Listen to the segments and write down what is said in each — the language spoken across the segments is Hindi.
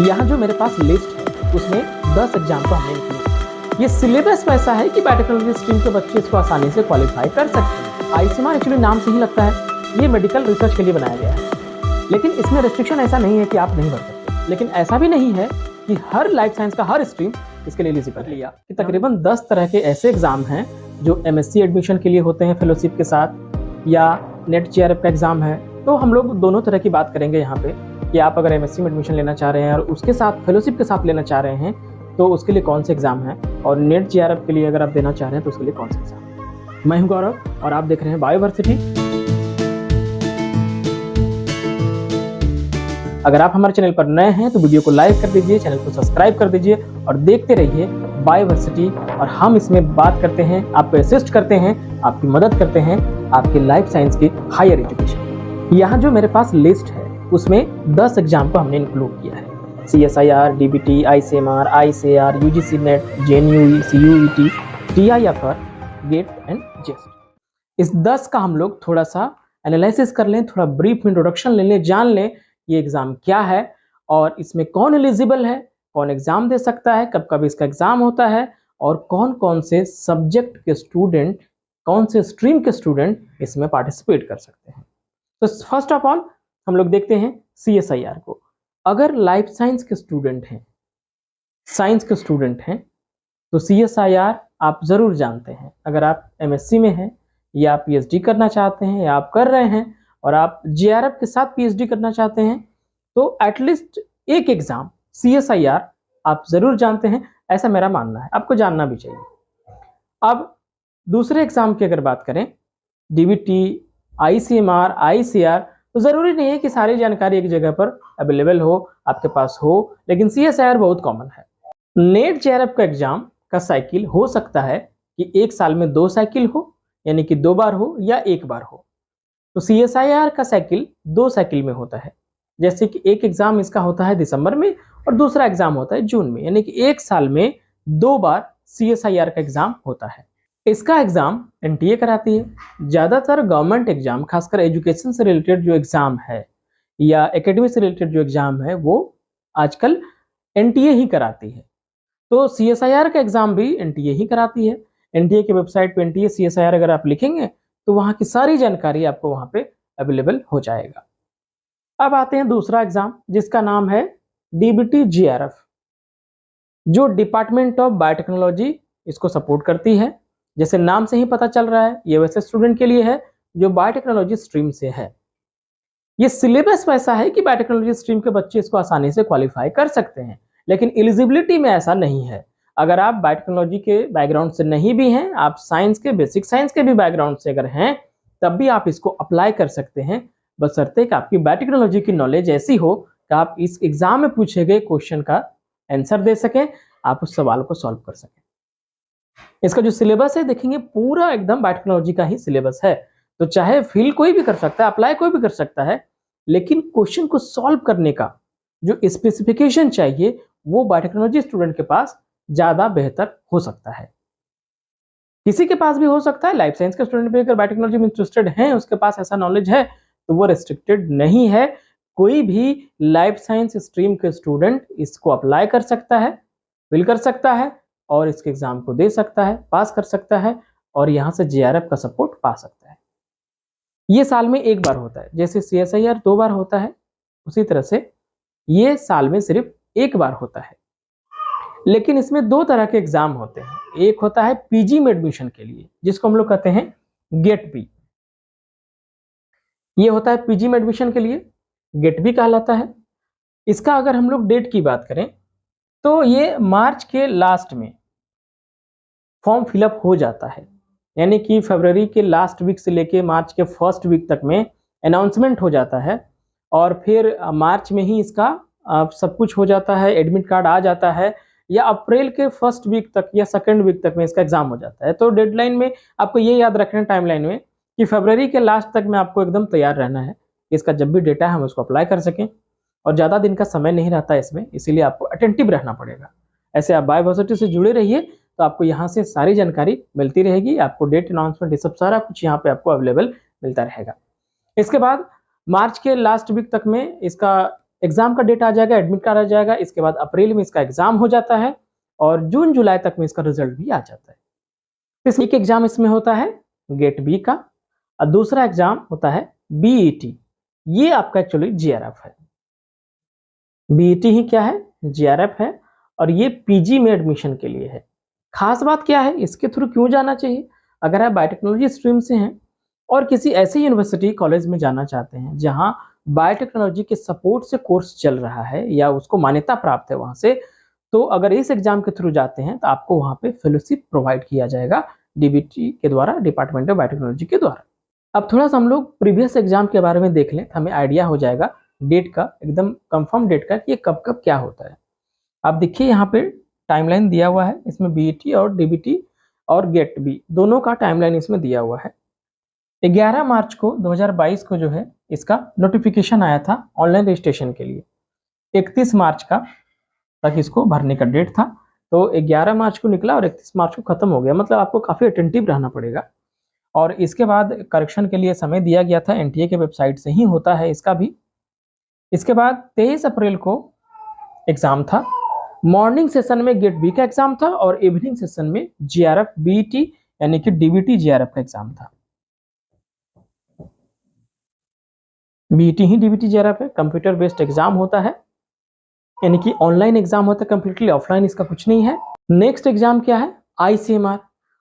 यहाँ जो मेरे पास लिस्ट है उसमें 10 एग्जाम को हमने इंक्लूड किया। ये सिलेबस वैसा है कि बायोटेक्नोलॉजी स्ट्रीम के बच्चे इसको आसानी से क्वालिफाई कर सकते हैं। आईसीएमआर एक्चुअली नाम से ही लगता है ये मेडिकल रिसर्च के लिए बनाया गया है, लेकिन इसमें रेस्ट्रिक्शन ऐसा नहीं है कि आप नहीं भर सकते, लेकिन ऐसा भी नहीं है कि हर लाइफ साइंस का हर स्ट्रीम इसके लिए एलिजिबल लिया कि तकरीबन 10 तरह के ऐसे एग्जाम हैं जो एमएससी एडमिशन के लिए होते हैं फेलोशिप के साथ, या नेट जेआरएफ का एग्जाम है। तो हम लोग दोनों तरह की बात करेंगे यहाँ पे कि आप अगर एमएससी में एडमिशन लेना चाह रहे हैं और उसके साथ फेलोशिप के साथ लेना चाह रहे हैं तो उसके लिए कौन से एग्जाम है, और नेट जेआरएफ के लिए अगर आप देना चाह रहे हैं तो उसके लिए कौन से एग्जाम है। मैं हूँ गौरव और आप देख रहे हैं बायोवर्सिटी। अगर आप हमारे चैनल पर नए हैं तो वीडियो को लाइक कर दीजिए, चैनल को सब्सक्राइब कर दीजिए और देखते रहिए बायोवर्सिटी। और हम इसमें बात करते हैं, आपको असिस्ट करते हैं, आपकी मदद करते हैं आपकी लाइफ साइंस की हायर एजुकेशन। यहाँ जो मेरे पास लिस्ट है उसमें 10 एग्जाम को हमने इंक्लूड किया है। CSIR, DBT, ICMR, ICAR, UGC NET, JNUE, CUET, TIFR, GATE and JEST. इस 10 का हम लोग थोड़ा सा एनालिसिस कर लें, थोड़ा ब्रीफ इंट्रोडक्शन ले लें, जान लें ये एग्जाम क्या है और इसमें कौन एलिजिबल है, कौन एग्जाम दे सकता है, कब कब इसका एग्जाम होता है और कौन कौन से सब्जेक्ट के स्टूडेंट, कौन से स्ट्रीम के स्टूडेंट इसमें पार्टिसिपेट कर सकते हैं। तो फर्स्ट ऑफ ऑल हम लोग देखते हैं CSIR को। अगर लाइफ साइंस के स्टूडेंट हैं, साइंस के स्टूडेंट हैं तो CSIR आप जरूर जानते हैं। अगर आप MSc में हैं या PhD करना चाहते हैं या आप कर रहे हैं और आप JRF के साथ PhD करना चाहते हैं तो एटलीस्ट एक एग्जाम CSIR आप जरूर जानते हैं, ऐसा मेरा मानना है, आपको जानना भी चाहिए। अब दूसरे एग्जाम की अगर बात करें DBT, ICMR, ICR, तो जरूरी नहीं है कि सारी जानकारी एक जगह पर अवेलेबल हो, आपके पास हो, लेकिन CSIR बहुत कॉमन है। नेट जेआरएफ का एग्जाम का साइकिल हो सकता है कि एक साल में 2 साइकिल हो, यानी कि 2 बार हो या 1 बार हो। तो CSIR का साइकिल 2 साइकिल में होता है, जैसे कि एक एग्जाम इसका होता है दिसंबर में और दूसरा एग्जाम होता है जून में, यानी कि एक साल में 2 बार CSIR का एग्जाम होता है। इसका एग्जाम NTA कराती है। ज्यादातर गवर्नमेंट एग्जाम, खासकर एजुकेशन से रिलेटेड जो एग्जाम है या एकेडमी से रिलेटेड जो एग्जाम है वो आजकल NTA ही कराती है। तो CSIR का एग्जाम भी NTA ही कराती है। NTA की वेबसाइट पे NTA CSIR अगर आप लिखेंगे तो वहां की सारी जानकारी आपको वहां पे अवेलेबल हो जाएगा। अब आते हैं दूसरा एग्जाम जिसका नाम है DBT JRF, जो डिपार्टमेंट ऑफ बायोटेक्नोलॉजी इसको सपोर्ट करती है। जैसे नाम से ही पता चल रहा है ये वैसे स्टूडेंट के लिए है जो बायोटेक्नोलॉजी स्ट्रीम से है। ये सिलेबस वैसा है कि बायोटेक्नोलॉजी स्ट्रीम के बच्चे इसको आसानी से क्वालिफाई कर सकते हैं, लेकिन एलिजिबिलिटी में ऐसा नहीं है। अगर आप बायोटेक्नोलॉजी के बैकग्राउंड से नहीं भी हैं, आप साइंस के, बेसिक साइंस के भी बैकग्राउंड से अगर हैं, तब भी आप इसको अप्लाई कर सकते हैं, बशर्ते कि आपकी बायोटेक्नोलॉजी की नॉलेज ऐसी हो कि आप इस एग्जाम में पूछे गए क्वेश्चन का आंसर दे सकें, आप उस सवाल को सॉल्व कर सकें। इसका जो सिलेबस है देखेंगे पूरा एकदम बायोटेक्नोलॉजी का ही सिलेबस है। तो चाहे फील कोई भी कर सकता है, अप्लाई कोई भी कर सकता है, लेकिन क्वेश्चन को सॉल्व करने का जो स्पेसिफिकेशन चाहिए वो बायोटेक्नोलॉजी स्टूडेंट के पास ज्यादा बेहतर हो सकता है। किसी के पास भी हो सकता है, लाइफ साइंस के स्टूडेंट भी अगर बायोटेक्नोलॉजी में इंटरेस्टेड हैं, उसके पास ऐसा नॉलेज है तो वो रेस्ट्रिक्टेड नहीं है। कोई भी लाइफ साइंस स्ट्रीम के स्टूडेंट इसको अप्लाई कर सकता है, फिल कर सकता है और इसके एग्जाम को दे सकता है, पास कर सकता है और यहाँ से JRF का सपोर्ट पा सकता है। ये साल में 1 बार होता है, जैसे CSIR 2 बार होता है उसी तरह से ये साल में सिर्फ 1 बार होता है। लेकिन इसमें 2 तरह के एग्जाम होते हैं। एक होता है PG में एडमिशन के लिए जिसको हम लोग कहते हैं गेट बी। ये होता है PG में एडमिशन के लिए, गेट बी कहलाता है। इसका अगर हम लोग डेट की बात करें तो ये मार्च के लास्ट में फॉर्म फिलअप हो जाता है, यानी कि फरवरी के लास्ट वीक से लेके मार्च के फर्स्ट वीक तक में अनाउंसमेंट हो जाता है और फिर मार्च में ही इसका सब कुछ हो जाता है, एडमिट कार्ड आ जाता है, या अप्रैल के फर्स्ट वीक तक या सेकंड वीक तक में इसका एग्जाम हो जाता है। तो डेडलाइन में आपको ये याद रखना है टाइमलाइन में कि फरवरी के लास्ट तक में आपको एकदम तैयार रहना है कि इसका जब भी डेटा है हम उसको अप्लाई कर सकें, और ज़्यादा दिन का समय नहीं रहता इसमें, इसीलिए आपको अटेंटिव रहना पड़ेगा। ऐसे आप बायोवर्सिटी से जुड़े रहिए तो आपको यहाँ से सारी जानकारी मिलती रहेगी, आपको डेट अनाउंसमेंट ये सब सारा कुछ यहाँ पे आपको अवेलेबल मिलता रहेगा। इसके बाद मार्च के लास्ट वीक तक में इसका एग्जाम का डेट आ जाएगा, एडमिट कार्ड आ जाएगा, इसके बाद अप्रैल में इसका एग्जाम हो जाता है और जून जुलाई तक में इसका रिजल्ट भी आ जाता है। तो एक एग्जाम इसमें होता है गेट बी का और दूसरा एग्जाम होता है बीईटी। ये आपका एक्चुअली जीआरएफ है। बीईटी ही क्या है? जीआरएफ है और ये पीजी में एडमिशन के लिए है। खास बात क्या है, इसके थ्रू क्यों जाना चाहिए? अगर आप बायोटेक्नोलॉजी स्ट्रीम से हैं और किसी ऐसी यूनिवर्सिटी कॉलेज में जाना चाहते हैं जहां बायोटेक्नोलॉजी के सपोर्ट से कोर्स चल रहा है या उसको मान्यता प्राप्त है वहां से, तो अगर इस एग्जाम के थ्रू जाते हैं तो आपको वहां पे फेलोशिप प्रोवाइड किया जाएगा डीबीटी के द्वारा, डिपार्टमेंट ऑफ बायोटेक्नोलॉजी के द्वारा। अब थोड़ा सा हम लोग प्रीवियस एग्जाम के बारे में देख लें तो हमें आइडिया हो जाएगा डेट का, एकदम कंफर्म डेट का कि ये कब कब क्या होता है। आप देखिए यहाँ पे टाइमलाइन दिया हुआ है, इसमें बीईटी और डीबीटी और गेट बी दोनों का टाइमलाइन इसमें दिया हुआ है। 11 मार्च को 2022 को जो है इसका नोटिफिकेशन आया था ऑनलाइन रजिस्ट्रेशन के लिए। 31 मार्च का तक इसको भरने का डेट था, तो 11 मार्च को निकला और 31 मार्च को खत्म हो गया। मतलब आपको काफी अटेंटिव रहना पड़ेगा और इसके बाद करेक्शन के लिए समय दिया गया था, एनटीए के वेबसाइट से ही होता है इसका भी। इसके बाद 23 अप्रैल को एग्जाम था। मॉर्निंग सेशन में गेट बी का एग्जाम था और इवनिंग सेशन में जीआरएफ बीईटी यानी कि डीबीटी जीआरएफ का एग्जाम था। बीईटी ही डीबीटी जीआरएफ है, कंप्यूटर बेस्ड एग्जाम होता है, यानी कि ऑनलाइन एग्जाम होता है, कंप्लीटली ऑफलाइन इसका कुछ नहीं है। नेक्स्ट एग्जाम क्या है? आईसीएमआर।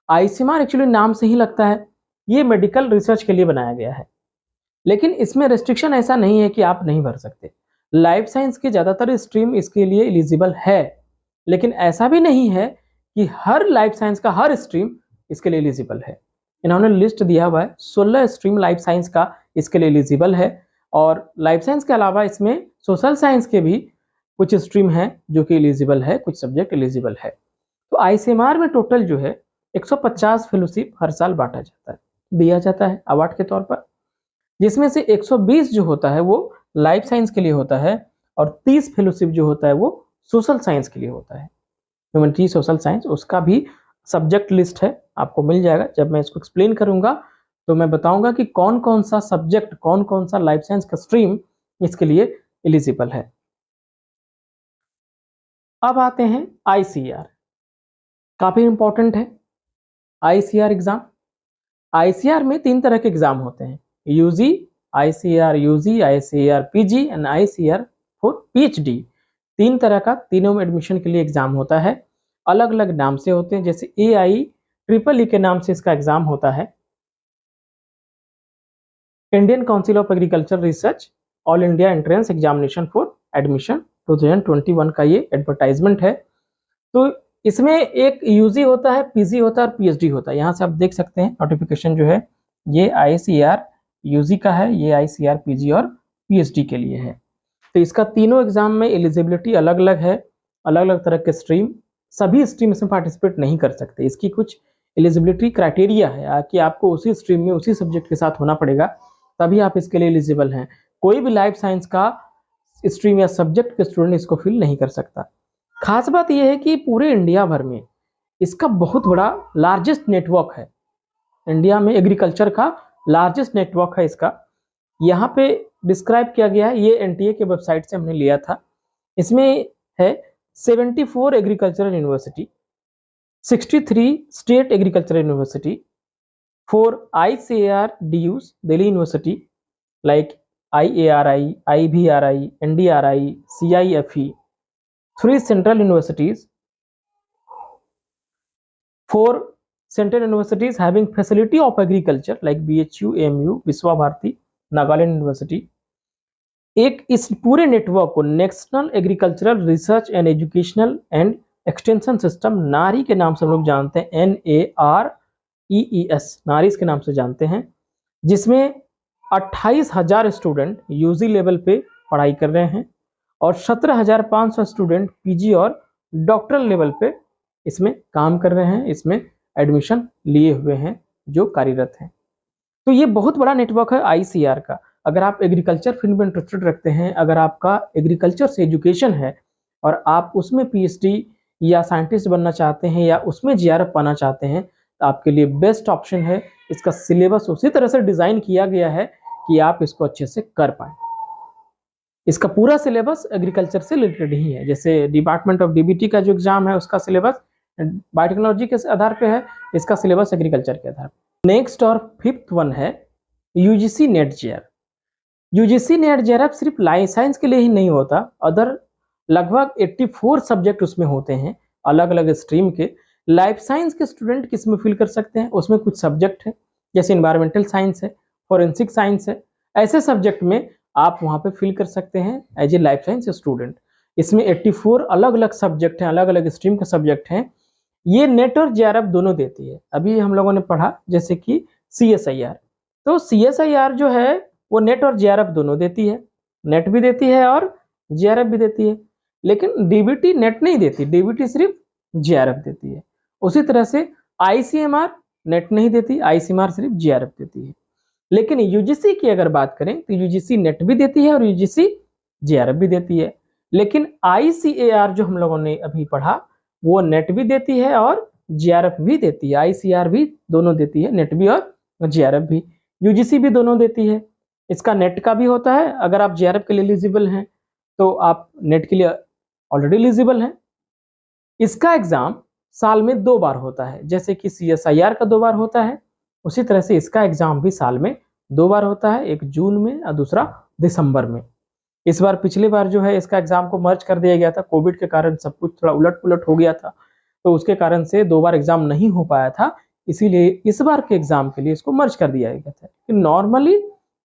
आईसीएमआर एक्चुअली नाम से ही लगता है ये मेडिकल रिसर्च के लिए बनाया गया है, लेकिन इसमें रेस्ट्रिक्शन ऐसा नहीं है कि आप नहीं भर सकते। लाइफ साइंस के ज्यादातर स्ट्रीम इसके लिए एलिजिबल है, लेकिन ऐसा भी नहीं है कि हर लाइफ साइंस का हर स्ट्रीम इसके लिए एलिजिबल है। इन्होंने लिस्ट दिया हुआ है 16 स्ट्रीम लाइफ साइंस का इसके लिए एलिजिबल है और लाइफ साइंस के अलावा इसमें सोशल साइंस के भी कुछ स्ट्रीम है जो कि एलिजिबल है, कुछ सब्जेक्ट एलिजिबल है। तो आईसीएमआर में टोटल जो है 150 फेलोशिप हर साल बांटा जाता है, दिया जाता है अवार्ड के तौर पर, जिसमें से 120 जो होता है वो लाइफ साइंस के लिए होता है और 30 फेलोशिप जो होता है वो सोशल साइंस के लिए होता है। ह्यूमैनिटी सोशल साइंस, उसका भी सब्जेक्ट लिस्ट है, आपको मिल जाएगा। जब मैं इसको एक्सप्लेन करूंगा तो मैं बताऊंगा कि कौन कौन सा सब्जेक्ट, कौन कौन सा लाइफ साइंस का स्ट्रीम इसके लिए एलिजिबल है। अब आते हैं आईसीआर, काफी इंपॉर्टेंट है आईसीआर एग्जाम। आईसीआर में 3 तरह के एग्जाम होते हैं, UG, ICR UG, ICR PG and ICR for PhD. 3 तरह का, तीनों में एडमिशन के लिए एग्जाम होता है, अलग अलग नाम से होते हैं। जैसे AIEEE के नाम से इसका एग्जाम होता है, Indian council of agriculture research all India entrance examination for admission 2021 का ये एडवर्टाइजमेंट है। तो इसमें एक यूजी होता है, पीजी होता है और पीएचडी होता है। यहाँ से आप देख सकते हैं नोटिफिकेशन जो है ये आईसीआर यूजी का है, ये आईसीआर पीजी और पीएचडी के लिए है। तो इसका तीनों एग्जाम में एलिजिबिलिटी अलग अलग है, अलग अलग तरह के स्ट्रीम, सभी स्ट्रीम इसमें पार्टिसिपेट नहीं कर सकते। इसकी कुछ एलिजिबिलिटी क्राइटेरिया है कि आपको उसी स्ट्रीम में उसी सब्जेक्ट के साथ होना पड़ेगा, तभी आप इसके लिए एलिजिबल हैं। कोई भी लाइफ साइंस का स्ट्रीम या सब्जेक्ट के स्टूडेंट इसको फिल नहीं कर सकता। खास बात यह है कि पूरे इंडिया भर में इसका बहुत बड़ा लार्जेस्ट नेटवर्क है, इंडिया में एग्रीकल्चर का लार्जेस्ट नेटवर्क है इसका। यहाँ पे डिस्क्राइब किया गया है, ये एनटीए के वेबसाइट से हमने लिया था। इसमें है 74 agricultural university, 63 state agricultural university, 4 ICAR DUs Delhi university like IARI, IVRI, NDRI, CIFE, 3 central universities, 4 central universities having facility of agriculture like BHU, AMU, विश्वा भारती, नागालैंड यूनिवर्सिटी। एक इस पूरे नेटवर्क को national agricultural research and educational and extension system नारी के नाम से हम लोग जानते हैं, NAREES नारीज के नाम से जानते हैं, जिसमें 28,000 स्टूडेंट यूजी लेवल पे पढ़ाई कर रहे हैं और 17,500 स्टूडेंट पीजी और डॉक्टरल लेवल पे इसमें काम कर रहे हैं, इसमें एडमिशन लिए हुए हैं जो कार्यरत हैं। तो ये बहुत बड़ा नेटवर्क है आईसीआर का। अगर आप एग्रीकल्चर फील्ड में इंटरेस्टेड रखते हैं, अगर आपका एग्रीकल्चर से एजुकेशन है और आप उसमें पीएचडी या साइंटिस्ट बनना चाहते हैं या उसमें जीआरएफ पाना चाहते हैं, तो आपके लिए बेस्ट ऑप्शन है। इसका सिलेबस उसी तरह से डिजाइन किया गया है कि आप इसको अच्छे से कर पाए। इसका पूरा सिलेबस एग्रीकल्चर से रिलेटेड ही है। जैसे डिपार्टमेंट ऑफ डीबीटी का जो एग्जाम है उसका सिलेबस बायोटेक्नोलॉजी के आधार पे है, इसका सिलेबस एग्रीकल्चर के आधार पे। नेक्स्ट और फिफ्थ वन है UGC net JRF. UGC net JRF सिर्फ लाइफ साइंस के लिए ही नहीं होता, अदर लगभग 84 सब्जेक्ट उसमें होते हैं अलग अलग स्ट्रीम के। लाइफ साइंस के स्टूडेंट किसमें फिल कर सकते हैं, उसमें कुछ सब्जेक्ट है जैसे इन्वायरमेंटल साइंस है, फॉरेंसिक साइंस है, ऐसे सब्जेक्ट में आप वहां पे फिल कर सकते हैं as a life science student. इसमें 84 अलग अलग सब्जेक्ट हैं, अलग अलग स्ट्रीम के सब्जेक्ट हैं। ये नेट और जेआरएफ दोनों देती है। अभी हम लोगों ने पढ़ा जैसे कि सीएसआईआर, तो सीएसआईआर जो है वो नेट और जेआरएफ दोनों देती है, नेट भी देती है और जेआरएफ भी देती है। लेकिन डीबीटी नेट नहीं देती, डीबीटी सिर्फ जेआरएफ देती है। उसी तरह से आईसीएमआर नेट नहीं देती, आईसीएमआर सिर्फ जेआरएफ देती है। लेकिन यूजीसी की अगर बात करें तो यूजीसी नेट भी देती है और यूजीसी जेआरएफ भी देती है। लेकिन आईसीएआर जो हम लोगों ने अभी पढ़ा वो नेट भी देती है और जेआरएफ भी देती है, आईसीआर भी दोनों देती है, नेट भी और जेआरएफ भी। यूजीसी भी दोनों देती है। इसका नेट का भी होता है, अगर आप जेआरएफ के लिए एलिजिबल हैं तो आप नेट के लिए ऑलरेडी एलिजिबल हैं। इसका एग्जाम साल में 2 बार होता है, जैसे कि सीएसआईआर का 2 बार होता है, उसी तरह से इसका एग्जाम भी साल में 2 बार होता है, एक जून में और दूसरा दिसंबर में। इस बार पिछली बार जो है इसका एग्जाम को मर्ज कर दिया गया था, कोविड के कारण सब कुछ थोड़ा उलट पुलट हो गया था, तो उसके कारण से 2 बार एग्जाम नहीं हो पाया था, इसीलिए इस बार के एग्जाम के लिए इसको मर्ज कर दिया गया था। कि नॉर्मली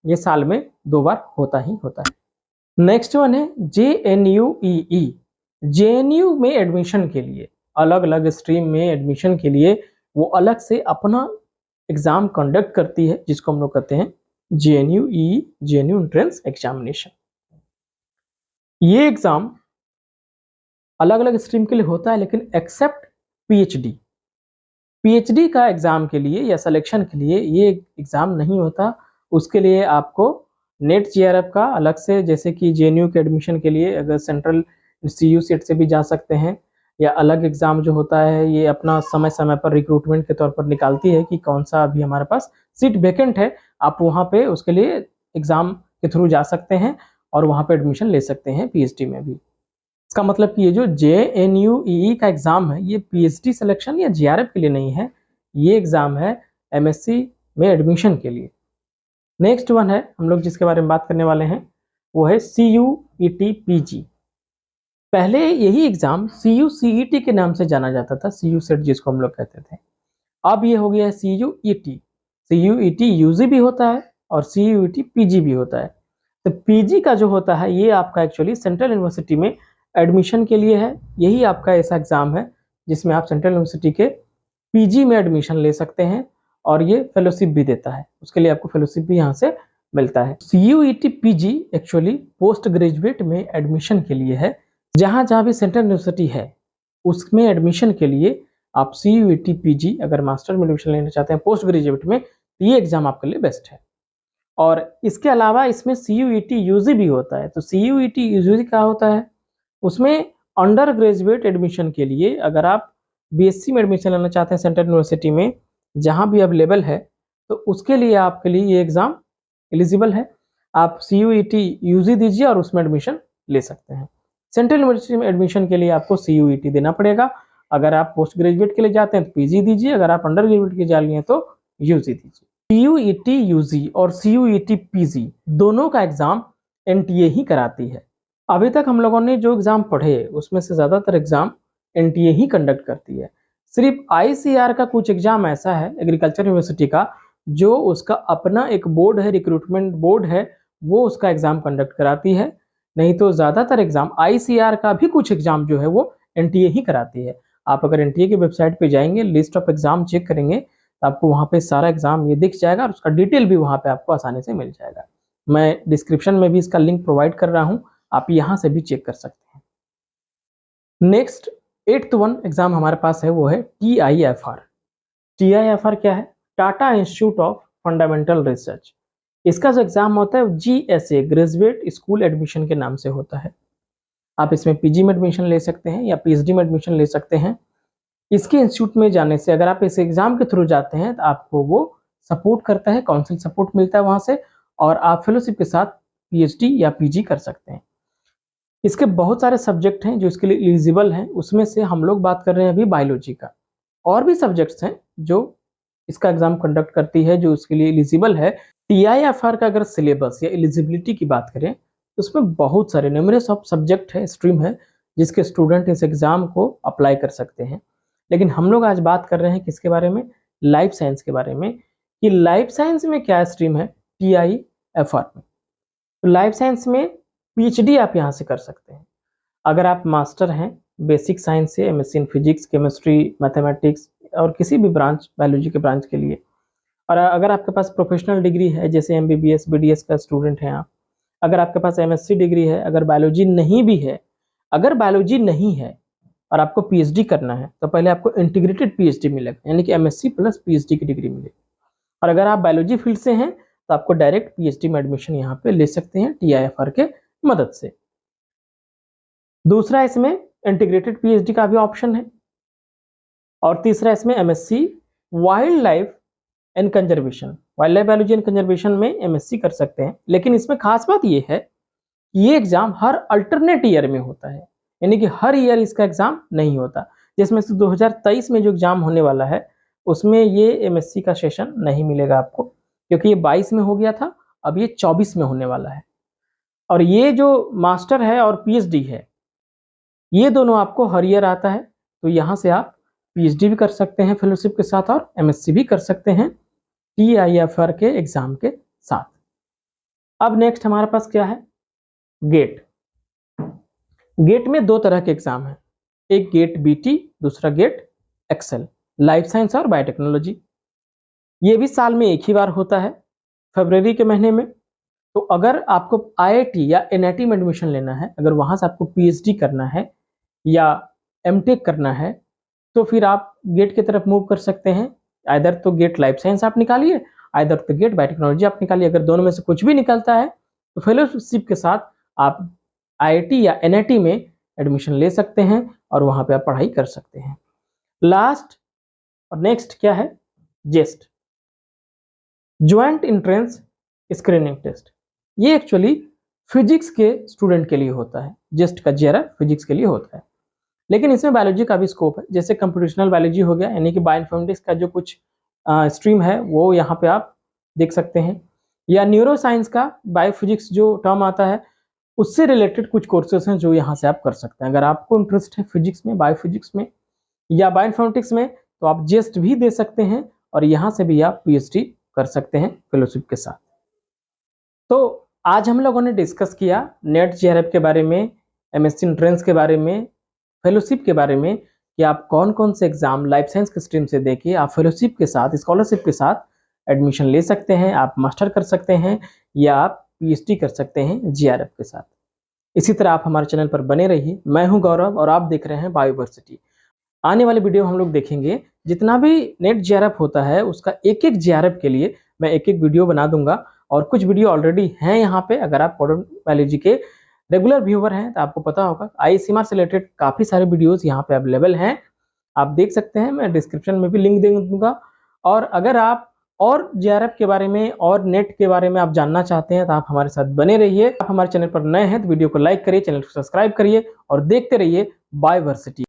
ये साल में 2 बार होता ही होता है। नेक्स्ट वन है जेएनयूईई। जेएनयू में एडमिशन के लिए, अलग अलग स्ट्रीम में एडमिशन के लिए वो अलग से अपना एग्जाम कंडक्ट करती है, जिसको हम लोग कहते हैं जेएनयूईई, जेएनयू एंट्रेंस एग्जामिनेशन। ये एग्जाम अलग अलग स्ट्रीम के लिए होता है, लेकिन एक्सेप्ट पीएचडी, पीएचडी का एग्जाम के लिए या सिलेक्शन के लिए ये एग्जाम नहीं होता। उसके लिए आपको नेट जेआरएफ का अलग से, जैसे कि जेएनयू के एडमिशन के लिए अगर सेंट्रल सीयू सेट से भी जा सकते हैं, या अलग एग्जाम जो होता है ये अपना समय समय पर रिक्रूटमेंट के तौर पर निकालती है कि कौन सा अभी हमारे पास सीट वैकेंट है, आप वहाँ पे उसके लिए एग्जाम के थ्रू जा सकते हैं और वहाँ पे एडमिशन ले सकते हैं पीएचडी में भी। इसका मतलब कि ये जो जेएनयूईई का एग्जाम है ये पीएचडी सिलेक्शन या जेआरएफ के लिए नहीं है, ये एग्जाम है एमएससी में एडमिशन के लिए। नेक्स्ट वन है हम लोग जिसके बारे में बात करने वाले हैं वो है सीयूईटी पीजी। पहले यही एग्जाम सीयूसीईटी के नाम से जाना जाता था, सीयू सेट जिसको हम लोग कहते थे। अब ये हो गया है सीयूईटी। सीयूईटी यूजी भी होता है और सीयूईटी पीजी भी होता है। तो पीजी का जो होता है ये आपका एक्चुअली सेंट्रल यूनिवर्सिटी में एडमिशन के लिए है। यही आपका ऐसा एग्जाम है जिसमें आप सेंट्रल यूनिवर्सिटी के पीजी में एडमिशन ले सकते हैं और ये फेलोशिप भी देता है, उसके लिए आपको फेलोशिप भी यहाँ से मिलता है। CUET PG actually post graduate में एडमिशन के लिए है। जहाँ जहाँ भी सेंट्रल यूनिवर्सिटी है उसमें एडमिशन के लिए आप सीयूईटी पीजी अगर मास्टर में एडमिशन लेना चाहते हैं पोस्ट ग्रेजुएट में, तो ये एग्जाम आपके लिए बेस्ट है। और इसके अलावा इसमें सीयूईटी यूजी भी होता है। तो सीयूईटी यूजी क्या होता है, उसमें अंडर ग्रेजुएट एडमिशन के लिए अगर आप बीएससी में एडमिशन लेना चाहते हैं सेंट्रल यूनिवर्सिटी में जहाँ भी अवेलेबल है, तो उसके लिए आपके लिए ये एग्जाम एलिजिबल है। आप सीयूईटी यूजी दीजिए और उसमें एडमिशन ले सकते हैं। सेंट्रल यूनिवर्सिटी में एडमिशन के लिए आपको सीयूईटी देना पड़ेगा। अगर आप पोस्ट ग्रेजुएट के लिए जाते हैं तो पीजी दीजिए, अगर आप अंडर ग्रेजुएट के जा लिए हैं तो यूजी दीजिए। सीयूईटी यूजी और सीयूईटी पीजी दोनों का एग्जाम एनटीए ही कराती है। अभी तक हम लोगों ने जो एग्जाम पढ़े उसमें से ज्यादातर एग्जाम एनटीए ही कंडक्ट करती है। सिर्फ आईसीआर का कुछ एग्जाम ऐसा है एग्रीकल्चर यूनिवर्सिटी का जो उसका अपना एक बोर्ड है, रिक्रूटमेंट बोर्ड है, वो उसका एग्जाम कंडक्ट कराती है। नहीं तो ज्यादातर एग्जाम आईसीआर का भी कुछ एग्जाम जो है वो एनटीए ही कराती है। आप अगर एनटीए की वेबसाइट पे जाएंगे, लिस्ट ऑफ एग्जाम चेक करेंगे तो आपको वहाँ पे सारा एग्जाम ये दिख जाएगा और उसका डिटेल भी वहाँ पे आपको आसानी से मिल जाएगा। मैं डिस्क्रिप्शन में भी इसका लिंक प्रोवाइड कर रहा हूँ, आप यहाँ से भी चेक कर सकते हैं। नेक्स्ट 8th वन एग्जाम हमारे पास है वो है टीआईएफआर। टीआईएफआर क्या है, Tata institute of fundamental research. इसका जो एग्जाम होता है जीएसए ग्रेजुएट स्कूल एडमिशन के नाम से होता है। आप इसमें पीजी में एडमिशन ले सकते हैं या पीएचडी में एडमिशन ले सकते हैं। इसके इंस्टीट्यूट में जाने से अगर आप इस एग्जाम के थ्रू जाते हैं तो आपको वो सपोर्ट करता है, काउंसिल सपोर्ट मिलता है वहां से, और आप फेलोशिप के साथ पीएचडी या पीजी कर सकते हैं। इसके बहुत सारे सब्जेक्ट हैं जो इसके लिए एलिजिबल हैं, उसमें से हम लोग बात कर रहे हैं अभी बायोलॉजी का। और भी सब्जेक्ट्स हैं जो इसका एग्जाम कंडक्ट करती है जो उसके लिए एलिजिबल है। टीआईएफआर का अगर सिलेबस या एलिजिबिलिटी की बात करें तो उसमें बहुत सारे न्यूमरस ऑफ सब्जेक्ट है, स्ट्रीम है, जिसके स्टूडेंट इस एग्जाम को अप्लाई कर सकते हैं। लेकिन हम लोग आज बात कर रहे हैं किसके बारे में, लाइफ साइंस के बारे में, कि लाइफ साइंस में क्या स्ट्रीम है टीआईएफआर में। तो लाइफ साइंस में पीएचडी आप यहाँ से कर सकते हैं। अगर आप मास्टर हैं बेसिक साइंस से, MSc in physics, chemistry, mathematics और किसी भी ब्रांच, बायोलॉजी के ब्रांच के लिए, और अगर आपके पास प्रोफेशनल डिग्री है जैसे एमबीबीएस, बीडीएस का स्टूडेंट हैं आप, अगर आपके पास एमएससी डिग्री है, अगर बायोलॉजी नहीं भी है, अगर बायोलॉजी नहीं है और आपको पीएचडी करना है तो पहले आपको इंटीग्रेटेड पीएचडी मिलेगा, यानी कि एमएससी प्लस पीएचडी की डिग्री मिलेगी। और अगर आप बायोलॉजी फील्ड से हैं तो आपको डायरेक्ट पीएचडी में एडमिशन यहाँ पे ले सकते हैं टीआईएफआर के मदद से। दूसरा इसमें इंटीग्रेटेड पीएचडी का भी ऑप्शन है, और तीसरा इसमें MSc wild life and conservation, wild life biology and conservation में एमएससी कर सकते हैं। लेकिन इसमें खास बात ये है कि ये एग्जाम हर अल्टरनेट ईयर में होता है, यानी कि हर ईयर इसका एग्जाम नहीं होता। जिसमें से 2023 में जो एग्जाम होने वाला है उसमें ये एमएससी का सेशन नहीं मिलेगा आपको, क्योंकि ये 22 में हो गया था, अब ये 24 में होने वाला है। और ये जो मास्टर है और पीएचडी है, ये दोनों आपको हर ईयर आता है, तो यहाँ से आप पीएचडी भी कर सकते हैं फेलोशिप के साथ और एमएससी भी कर सकते हैं टीआईएफआर के एग्जाम के साथ। अब नेक्स्ट हमारे पास क्या है, गेट। गेट में दो तरह के एग्जाम है, एक गेट बीटी, दूसरा गेट एक्सेल, लाइफ साइंस और बायोटेक्नोलॉजी। ये भी साल में एक ही बार होता है, फरवरी के महीने में। तो अगर आपको आईआईटी या एनआईटी में एडमिशन लेना है, अगर वहां से आपको पीएचडी करना है या एमटेक करना है, तो फिर आप गेट की तरफ मूव कर सकते हैं। आइदर तो गेट लाइफ साइंस आप निकालिए, आइदर तो गेट बायोटेक्नोलॉजी आप निकालिए। अगर दोनों में से कुछ भी निकलता है तो फेलोशिप के साथ आप आईआईटी या एनआईटी में एडमिशन ले सकते हैं और वहां पे आप पढ़ाई कर सकते हैं। लास्ट और नेक्स्ट क्या है, जेस्ट, ज्वाइंट एंट्रेंस स्क्रीनिंग टेस्ट। ये एक्चुअली फिजिक्स के स्टूडेंट के लिए होता है, जेस्ट का जेआरएफ फिजिक्स के लिए होता है। लेकिन इसमें बायोलॉजी का भी स्कोप है, जैसे कंप्यूटेशनल बायोलॉजी हो गया, यानी कि बायोइन्फॉर्मेटिक्स का जो कुछ स्ट्रीम है वो यहाँ पे आप देख सकते हैं, या न्यूरो साइंस का बायोफिजिक्स जो टर्म आता है उससे रिलेटेड कुछ कोर्सेज हैं जो यहाँ से आप कर सकते हैं। अगर आपको इंटरेस्ट है फिजिक्स में, बायोफिजिक्स में या बायोइन्फॉर्मेटिक्स में, तो आप जेस्ट भी दे सकते हैं और यहाँ से भी आप पीएचडी कर सकते हैं फेलोशिप के साथ। तो आज हम लोगों ने डिस्कस किया नेट जेआरएफ के बारे में, एमएससी एंट्रेंस के बारे में, फेलोशिप के बारे में, कि आप कौन कौन से एग्जाम लाइफ साइंस के स्ट्रीम से देके आप फेलोशिप के साथ, स्कॉलरशिप के साथ एडमिशन ले सकते हैं, आप मास्टर कर सकते हैं या आप पीएचडी कर सकते हैं जेआरएफ के साथ। इसी तरह आप हमारे चैनल पर बने रहिए। मैं हूं गौरव और आप देख रहे हैं बायोवर्सिटी। आने वाली वीडियो हम लोग देखेंगे जितना भी नेट जेआरएफ होता है उसका एक एक जेआरएफ के लिए मैं एक एक वीडियो बना दूंगा, और कुछ वीडियो ऑलरेडी हैं यहाँ पे। अगर आप मॉडर्न बायोलॉजी के रेगुलर व्यूवर हैं तो आपको पता होगा आईसीएमआर से रिलेटेड काफी सारे वीडियोस यहाँ पे अवेलेबल हैं, आप देख सकते हैं। मैं डिस्क्रिप्शन में भी लिंक दे दूंगा। और अगर आप और जेआरएफ के बारे में और नेट के बारे में आप जानना चाहते हैं तो आप हमारे साथ बने रहिए। आप हमारे चैनल पर नए हैं तो वीडियो को लाइक करिए, चैनल को सब्सक्राइब करिए और देखते रहिए बायोवर्सिटी।